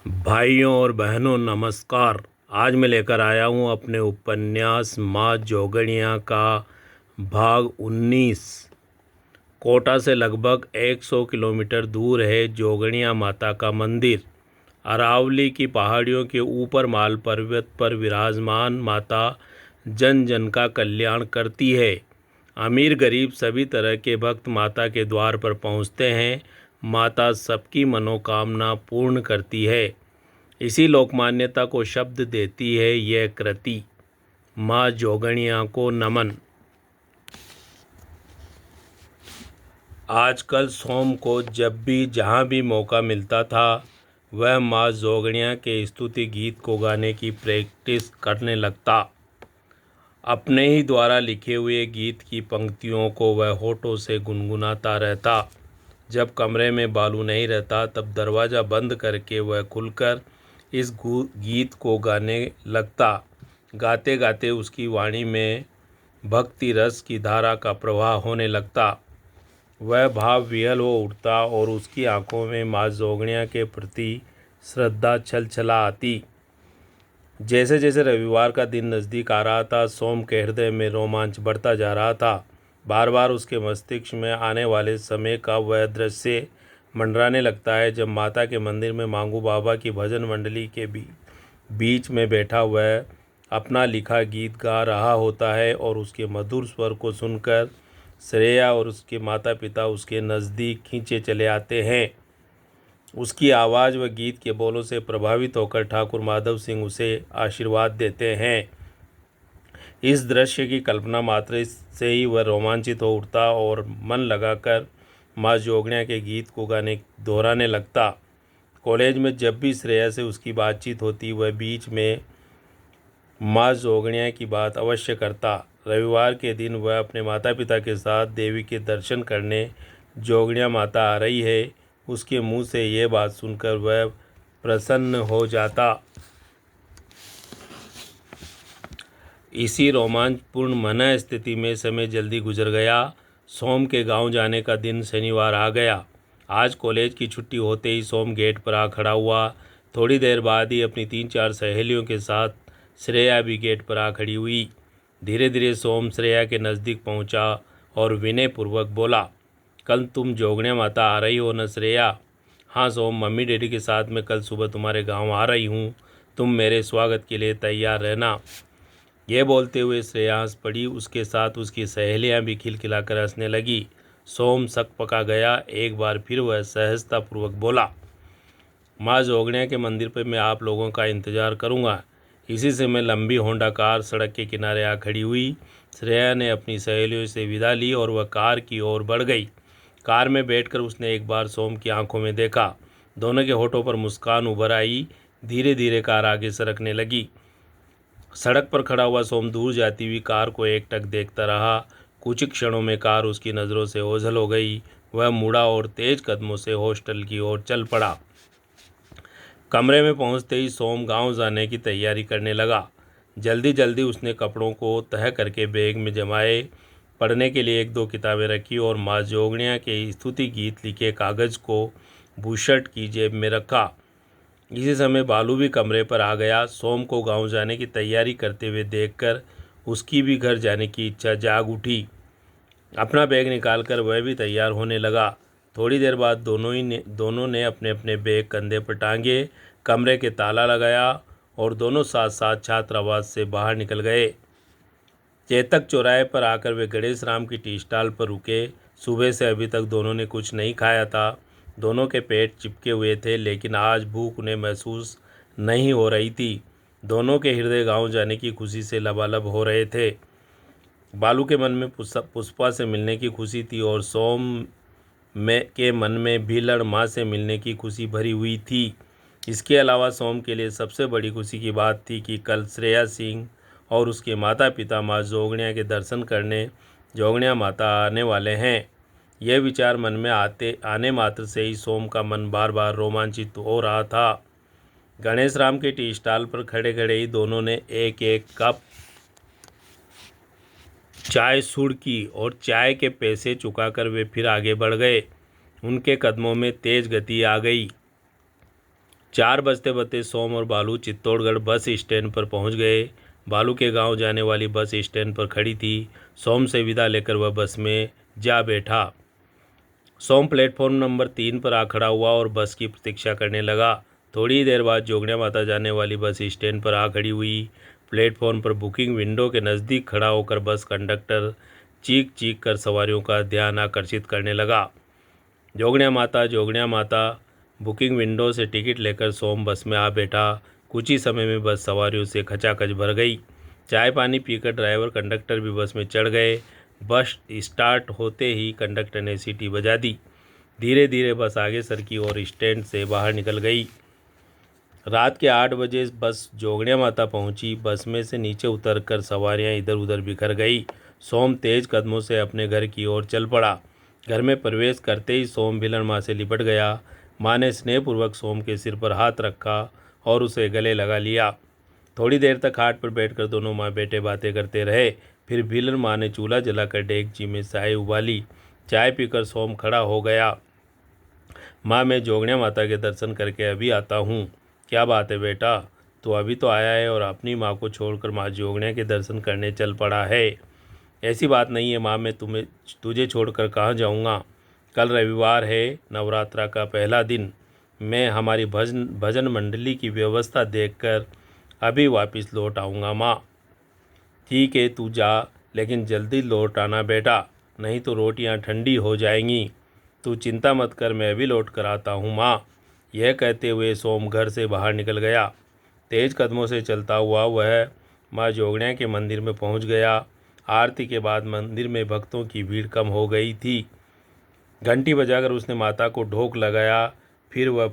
भाइयों और बहनों नमस्कार। आज मैं लेकर आया हूँ अपने उपन्यास माँ जोगणिया का भाग 19। कोटा से लगभग 100 किलोमीटर दूर है जोगणिया माता का मंदिर। अरावली की पहाड़ियों के ऊपर माल पर्वत पर विराजमान माता जन जन का कल्याण करती है। अमीर गरीब सभी तरह के भक्त माता के द्वार पर पहुँचते हैं। माता सबकी मनोकामना पूर्ण करती है। इसी लोकमान्यता को शब्द देती है यह कृति। माँ जोगणिया को नमन। आजकल सोम को जब भी जहाँ भी मौका मिलता था वह माँ जोगणिया के स्तुति गीत को गाने की प्रैक्टिस करने लगता। अपने ही द्वारा लिखे हुए गीत की पंक्तियों को वह होठों से गुनगुनाता रहता। जब कमरे में बालू नहीं रहता तब दरवाज़ा बंद करके वह खुलकर इस गीत को गाने लगता। गाते गाते उसकी वाणी में भक्ति रस की धारा का प्रवाह होने लगता। वह भाव विहल हो उठता और उसकी आंखों में माँ जोगणिया के प्रति श्रद्धा छलछला आती। जैसे जैसे रविवार का दिन नज़दीक आ रहा था सोम के हृदय में रोमांच बढ़ता जा रहा था। बार बार उसके मस्तिष्क में आने वाले समय का वह दृश्य मंडराने लगता है जब माता के मंदिर में मांगू बाबा की भजन मंडली के बीच में बैठा वह अपना लिखा गीत गा रहा होता है और उसके मधुर स्वर को सुनकर श्रेया और उसके माता पिता उसके नज़दीक खींचे चले आते हैं। उसकी आवाज़ व गीत के बोलों से प्रभावित होकर ठाकुर माधव सिंह उसे आशीर्वाद देते हैं। इस दृश्य की कल्पना मात्र से ही वह रोमांचित हो उठता और मन लगाकर माँ जोगणिया के गीत को गाने दोहराने लगता। कॉलेज में जब भी श्रेया से उसकी बातचीत होती वह बीच में माँ जोगणिया की बात अवश्य करता। रविवार के दिन वह अपने माता पिता के साथ देवी के दर्शन करने जोगणिया माता आ रही है उसके मुंह से ये बात सुनकर वह प्रसन्न हो जाता। इसी रोमांचपूर्ण मन स्थिति में समय जल्दी गुजर गया। सोम के गांव जाने का दिन शनिवार आ गया। आज कॉलेज की छुट्टी होते ही सोम गेट पर आ खड़ा हुआ। थोड़ी देर बाद ही अपनी 3-4 सहेलियों के साथ श्रेया भी गेट पर आ खड़ी हुई। धीरे धीरे सोम श्रेया के नज़दीक पहुंचा और विनयपूर्वक बोला, कल तुम जोगणिया माता आ रही हो न श्रेया? हाँ सोम, मम्मी डैडी के साथ मैं कल सुबह तुम्हारे गांव आ रही हूँ। तुम मेरे स्वागत के लिए तैयार रहना। यह बोलते हुए श्रेया हंस पड़ी। उसके साथ उसकी सहेलियां भी खिलखिलाकर हंसने लगी। सोम सक पका गया। एक बार फिर वह सहजतापूर्वक बोला, माँ जोगणिया के मंदिर पर मैं आप लोगों का इंतज़ार करूँगा। इसी से मैं लंबी होंडा कार सड़क के किनारे आ खड़ी हुई। श्रेया ने अपनी सहेलियों से विदा ली और वह कार की ओर बढ़ गई। कार में बैठकर उसने एक बार सोम की आंखों में देखा। दोनों के होठों पर मुस्कान उभर आई। धीरे धीरे कार आगे सरकने लगी। सड़क पर खड़ा हुआ सोम दूर जाती हुई कार को एकटक देखता रहा। कुछ क्षणों में कार उसकी नज़रों से ओझल हो गई। वह मुड़ा और तेज कदमों से हॉस्टल की ओर चल पड़ा। कमरे में पहुंचते ही सोम गांव जाने की तैयारी करने लगा। जल्दी जल्दी उसने कपड़ों को तह करके बैग में जमाए। पढ़ने के लिए 1-2 किताबें रखी और माँ जोगणिया के स्तुति गीत लिखे कागज़ को बुशर्ट की जेब में रखा। इसी समय बालू भी कमरे पर आ गया। सोम को गांव जाने की तैयारी करते हुए देखकर उसकी भी घर जाने की इच्छा जाग उठी। अपना बैग निकालकर वह भी तैयार होने लगा। थोड़ी देर बाद दोनों ने अपने अपने बैग कंधे पर टांगे, कमरे के ताला लगाया और दोनों साथ साथ छात्रावास से बाहर निकल गए। चेतक चौराहे पर आकर वे गणेश राम की टी स्टॉल पर रुके। सुबह से अभी तक दोनों ने कुछ नहीं खाया था। दोनों के पेट चिपके हुए थे लेकिन आज भूख उन्हें महसूस नहीं हो रही थी। दोनों के हृदय गांव जाने की खुशी से लबालब हो रहे थे। बालू के मन में पुष्पा से मिलने की खुशी थी और सोम के मन में भीलड़ माँ से मिलने की खुशी भरी हुई थी। इसके अलावा सोम के लिए सबसे बड़ी खुशी की बात थी कि कल श्रेया सिंह और उसके माता पिता माँ जोगणिया के दर्शन करने जोगणिया माता आने वाले हैं। यह विचार मन में आने मात्र से ही सोम का मन बार बार रोमांचित हो रहा था। गणेश राम के टी स्टॉल पर खड़े खड़े ही दोनों ने एक एक कप चाय सुड़की और चाय के पैसे चुकाकर वे फिर आगे बढ़ गए। उनके कदमों में तेज गति आ गई। 4 बजते बजते सोम और बालू चित्तौड़गढ़ बस स्टैंड पर पहुंच गए। बालू के गांव जाने वाली बस स्टैंड पर खड़ी थी। सोम से विदा लेकर वह बस में जा बैठा। सोम प्लेटफॉर्म नंबर 3 पर आ खड़ा हुआ और बस की प्रतीक्षा करने लगा। थोड़ी देर बाद जोगनिया माता जाने वाली बस स्टैंड पर आ खड़ी हुई। प्लेटफॉर्म पर बुकिंग विंडो के नज़दीक खड़ा होकर बस कंडक्टर चीख चीख कर सवारियों का ध्यान आकर्षित करने लगा। जोगनिया माता बुकिंग विंडो से टिकट लेकर सोम बस में आ बैठा। कुछ ही समय में बस सवारियों से खचाखच भर गई। चाय पानी पीकर ड्राइवर कंडक्टर भी बस में चढ़ गए। बस स्टार्ट होते ही कंडक्टर ने सीटी बजा दी। धीरे धीरे बस आगे सरकी और स्टैंड से बाहर निकल गई। रात के 8 बजे बस जोगनिया माता पहुंची। बस में से नीचे उतरकर सवारियां इधर उधर बिखर गई। सोम तेज कदमों से अपने घर की ओर चल पड़ा। घर में प्रवेश करते ही सोम भिलन माँ से लिपट गया। माँ ने स्नेहपूर्वक सोम के सिर पर हाथ रखा और उसे गले लगा लिया। थोड़ी देर तक खाट पर बैठकर दोनों माँ बेटे बातें करते रहे। फिर भिलन माँ ने चूल्हा जलाकर डेगची में चाय उबाली। चाय पीकर सोम खड़ा हो गया। माँ, मैं जोगनिया माता के दर्शन करके अभी आता हूँ। क्या बात है बेटा, तू अभी तो आया है और अपनी माँ को छोड़कर माँ जोगनिया के दर्शन करने चल पड़ा है। ऐसी बात नहीं है माँ, मैं तुझे छोड़कर कहाँ जाऊँगा। कल रविवार है, नवरात्रा का पहला दिन। मैं हमारी भजन मंडली की व्यवस्था देखकर अभी वापस लौट आऊँगा माँ। ठीक है, तू जा, लेकिन जल्दी लौट आना बेटा, नहीं तो रोटियाँ ठंडी हो जाएंगी। तू चिंता मत कर, मैं अभी लौट कर आता हूँ माँ। यह कहते हुए सोम घर से बाहर निकल गया। तेज कदमों से चलता हुआ वह माँ जोगनिया के मंदिर में पहुँच गया। आरती के बाद मंदिर में भक्तों की भीड़ कम हो गई थी। घंटी बजाकर उसने माता को ढोक लगाया। फिर वह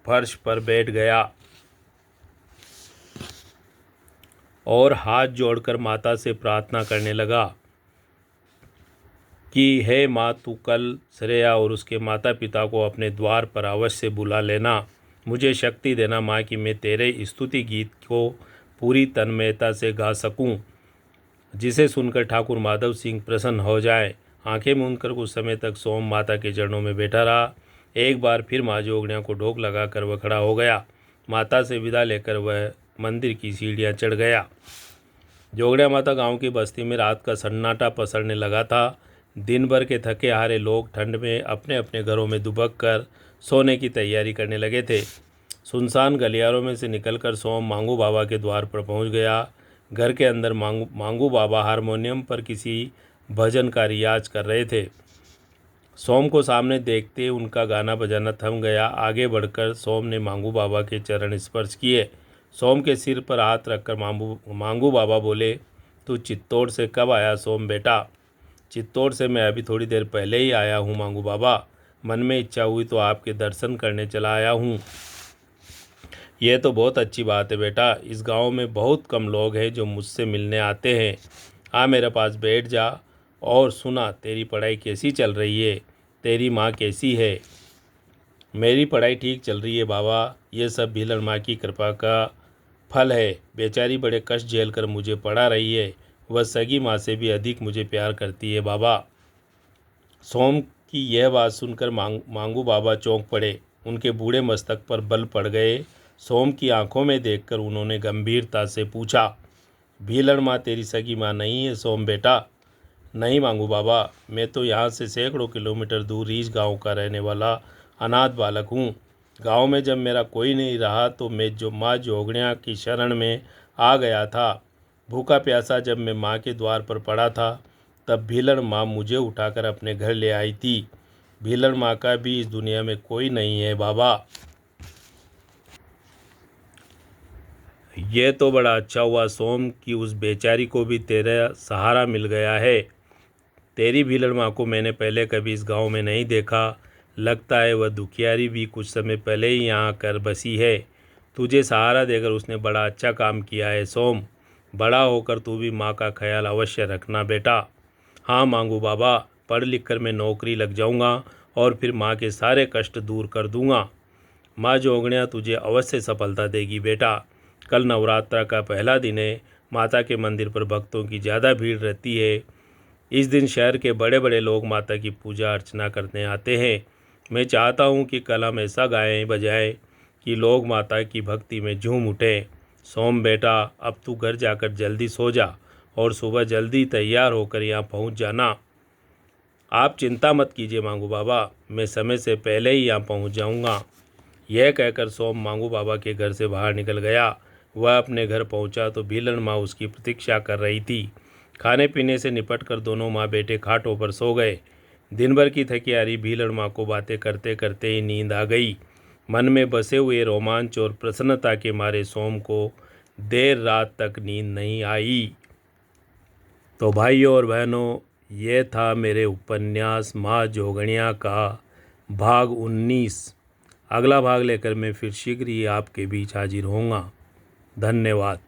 फर्श पर बैठ गया और हाथ जोड़कर माता से प्रार्थना करने लगा कि हे माँ, तू कल श्रेया और उसके माता पिता को अपने द्वार पर अवश्य बुला लेना। मुझे शक्ति देना माँ कि मैं तेरे स्तुति गीत को पूरी तन्मयता से गा सकूं, जिसे सुनकर ठाकुर माधव सिंह प्रसन्न हो जाए। आंखें मूंदकर कुछ समय तक सोम माता के चरणों में बैठा रहा। एक बार फिर माँ जोगनिया को ढोक लगाकर वह खड़ा हो गया। माता से विदा लेकर वह मंदिर की सीढ़ियाँ चढ़ गया। जोगनिया माता गांव की बस्ती में रात का सन्नाटा पसरने लगा था। दिन भर के थके हारे लोग ठंड में अपने अपने घरों में दुबक कर सोने की तैयारी करने लगे थे। सुनसान गलियारों में से निकलकर सोम मांगू बाबा के द्वार पर पहुंच गया। घर के अंदर मांगू बाबा हारमोनियम पर किसी भजन का रियाज कर रहे थे। सोम को सामने देखते उनका गाना बजाना थम गया। आगे बढ़कर सोम ने मांगू बाबा के चरण स्पर्श किए। सोम के सिर पर हाथ रखकर मांगू बाबा बोले, तू चित्तौड़ से कब आया सोम बेटा? चित्तौड़ से मैं अभी थोड़ी देर पहले ही आया हूँ मांगू बाबा। मन में इच्छा हुई तो आपके दर्शन करने चला आया हूँ। यह तो बहुत अच्छी बात है बेटा। इस गांव में बहुत कम लोग हैं जो मुझसे मिलने आते हैं। आ मेरे पास बैठ जा और सुना, तेरी पढ़ाई कैसी चल रही है? तेरी माँ कैसी है? मेरी पढ़ाई ठीक चल रही है बाबा। ये सब भीलन माँ की कृपा का फल है। बेचारी बड़े कष्ट झेल कर मुझे पढ़ा रही है। वह सगी माँ से भी अधिक मुझे प्यार करती है बाबा। सोम की यह बात सुनकर मांगू बाबा चौंक पड़े। उनके बूढ़े मस्तक पर बल पड़ गए। सोम की आंखों में देखकर उन्होंने गंभीरता से पूछा, भीलन माँ तेरी सगी माँ नहीं है सोम बेटा? नहीं मांगू बाबा, मैं तो यहाँ से सैकड़ों किलोमीटर दूर रीछ गांव का रहने वाला अनाथ बालक हूँ। गांव में जब मेरा कोई नहीं रहा तो मैं माँ जोगनिया की शरण में आ गया था। भूखा प्यासा जब मैं माँ के द्वार पर पड़ा था तब भीलन माँ मुझे उठाकर अपने घर ले आई थी। भीलन माँ का भी इस दुनिया में कोई नहीं है बाबा। यह तो बड़ा अच्छा हुआ सोम कि उस बेचारी को भी तेरा सहारा मिल गया है। तेरी भीलन माँ को मैंने पहले कभी इस गांव में नहीं देखा। लगता है वह दुखियारी भी कुछ समय पहले ही यहाँ कर बसी है। तुझे सहारा देकर उसने बड़ा अच्छा काम किया है सोम। बड़ा होकर तू भी माँ का ख्याल अवश्य रखना बेटा। हाँ मांगू बाबा, पढ़ लिख कर मैं नौकरी लग जाऊँगा और फिर माँ के सारे कष्ट दूर कर दूँगा। माँ जोगनिया तुझे अवश्य सफलता देगी बेटा। कल नवरात्रा का पहला दिन है। माता के मंदिर पर भक्तों की ज़्यादा भीड़ रहती है। इस दिन शहर के बड़े बड़े लोग माता की पूजा अर्चना करने आते हैं। मैं चाहता हूँ कि कल हम ऐसा गाएं बजाएं कि लोग माता की भक्ति में झूम उठे। सोम बेटा, अब तू घर जाकर जल्दी सो जा और सुबह जल्दी तैयार होकर यहाँ पहुँच जाना। आप चिंता मत कीजिए मांगू बाबा, मैं समय से पहले ही यहाँ पहुँच जाऊँगा। यह कहकर सोम मांगू बाबा के घर से बाहर निकल गया। वह अपने घर पहुँचा तो भीलन माँ उसकी प्रतीक्षा कर रही थी। खाने पीने से निपट कर दोनों माँ बेटे खाटों पर सो गए। दिन भर की थकी हारी भीलन माँ को बातें करते करते ही नींद आ गई। मन में बसे हुए रोमांच और प्रसन्नता के मारे सोम को देर रात तक नींद नहीं आई। तो भाइयों और बहनों, ये था मेरे उपन्यास माँ जोगणिया का भाग 19। अगला भाग लेकर मैं फिर शीघ्र ही आपके बीच हाजिर होऊंगा। धन्यवाद।